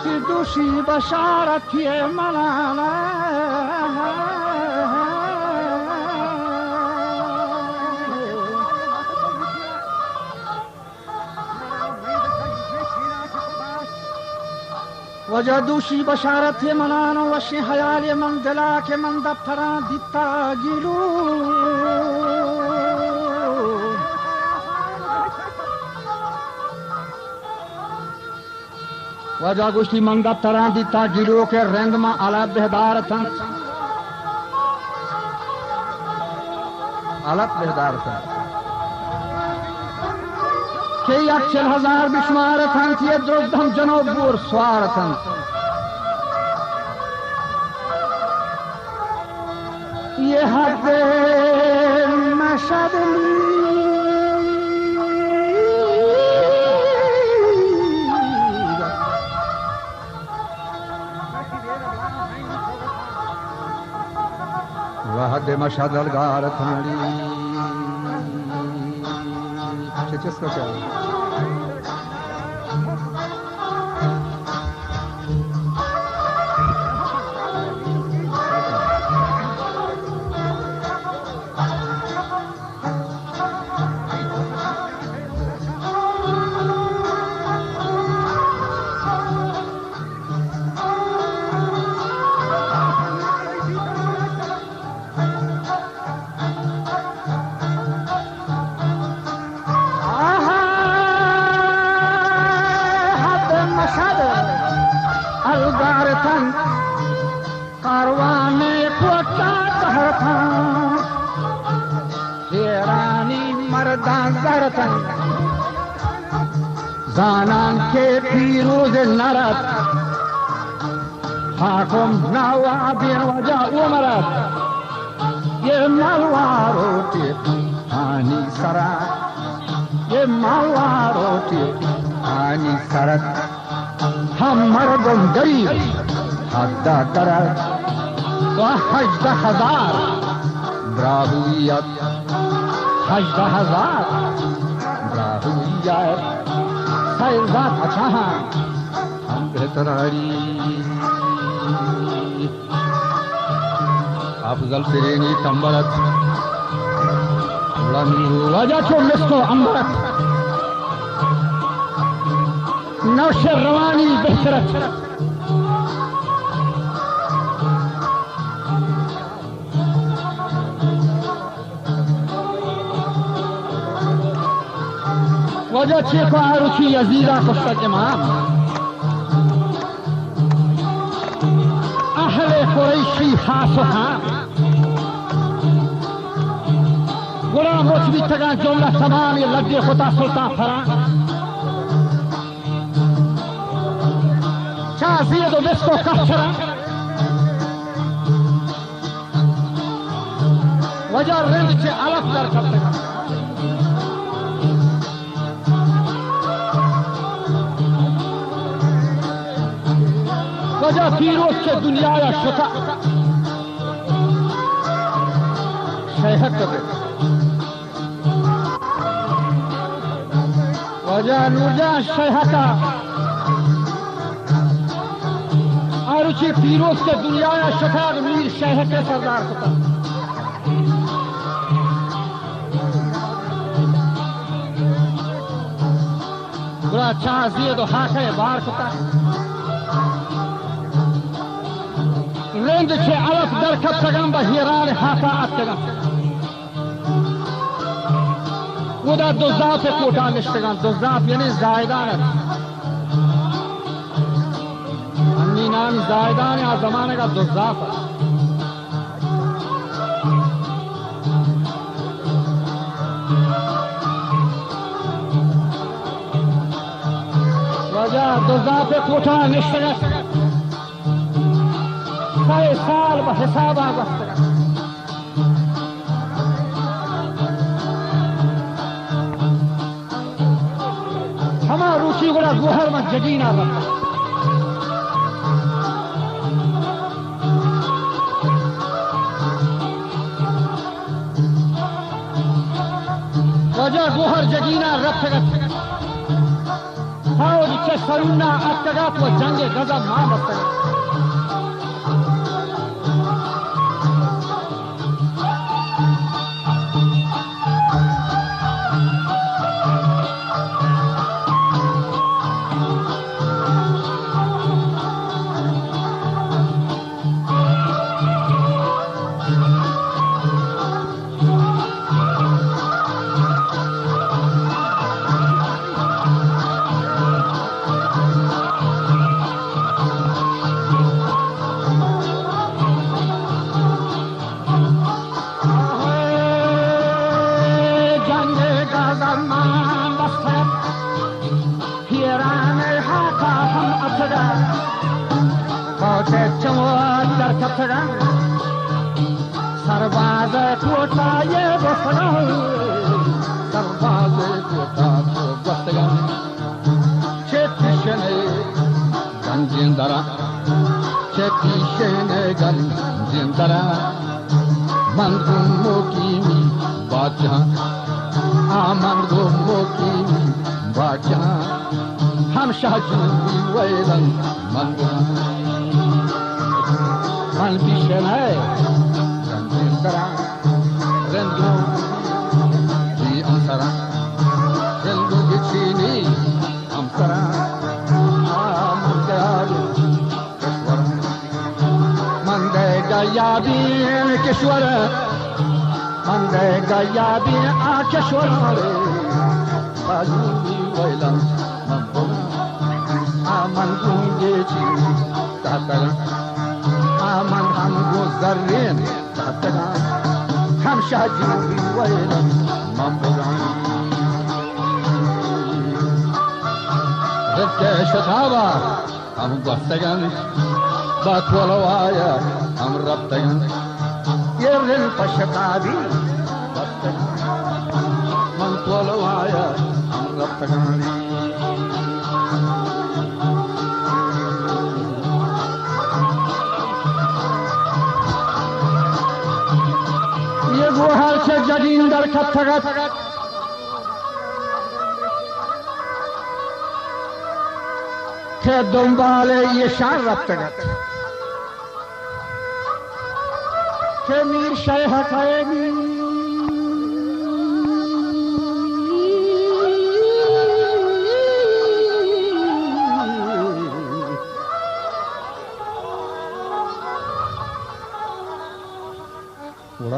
وقتی دوشی بشارتی منانه وجا دوشی بشارت منان و وشی حیال من دلا که من دفتران دیتا گیلو وجا گوشتی من دفتران دیتا گیلو که رند ما علا بهدارتن علا بهدارتن که 140,000 بشمارتن که درست هم جنوب بور سوارتن یه حد مشهد و حد مشهد الگارتن چیز کو چاہیے زانان که پیروز نرد حاکم نوابین وجا عمرد یه ملوارو تیقانی سرد یه ملوارو تیقانی سرد هم مردم گریب حدا کرد و 18,000 براهویت 18,000 براهویت سیرزاد اچھا ہم بہتراری افضل سرینی تنبرت وجہ چو مسکو امبرت نوش روانی بہترت وجہ چیکو عروسی یزیدہ خشت امام اہل قریشی خاص و خام غلام رتبی تگان جملہ تمام یہ لگے خدا سلطان فران چاہ زید و بست و کفران وجہ رند چے علف در کرتے ہیں وجہ پیروز کے دنیا یا شتا شیخت کرے وجہ نورجان شیختا اور اچھی پیروز کے دنیا یا شتا میر شیخت سردار کتا برا چاہ زید و حاقہ بار کتا رند چه علف در کب سگم با هیران حفاعت سگم و در دوزاف کوتا نشتگم دوزاف یعنی زائدانت انی نام زائدان یا زمانے کا دوزاف ہے وجہ دوزاف کوتا نشتگم سائے سال بحساب آگست ہما روچی گوڑا گوہر میں جگین آگست وجہ گوہر جگینہ رفت فوری که سرونا اتگات و جنگ غضب ما بستگت सरबाज कोटाए बसगा सरबाज कोटा तो बसगा चेतिशने गंजिंदरा चेतिशने गंजिंदरा मंदुमो कीमी बादशाह मंदुमो कीमी बादशाह हम शाहजी वैलन मंदुम من بیشنه رنگین درم رنگو بی امسرم رنگو گچینی امسرم من دیاری کشورم من دیگایابین کشورم من دیگایابین کشورم بازوی ویلم من بودم من گونگی چینی تحترم من هم گذرین تحتگم هم شهجوری ویلم من بودم رفت شتابا هم گفتگن با طولوایا هم ربتگن یرن پشتابی بستگن من طولوایا هم ربتگن و هر چه جدین در کتگت که دنبال یه شهر رفتگت که میر شیخ قیمی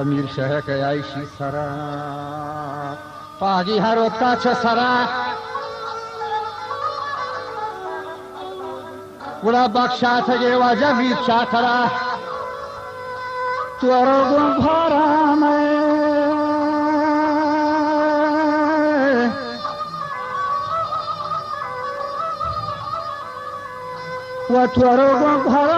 میر شهر که عیشی سرا پاگی هر وقتا چه سرا ولا بخشات گه واجبی چاکرا تو رو بھارا میں و تو رو بھارا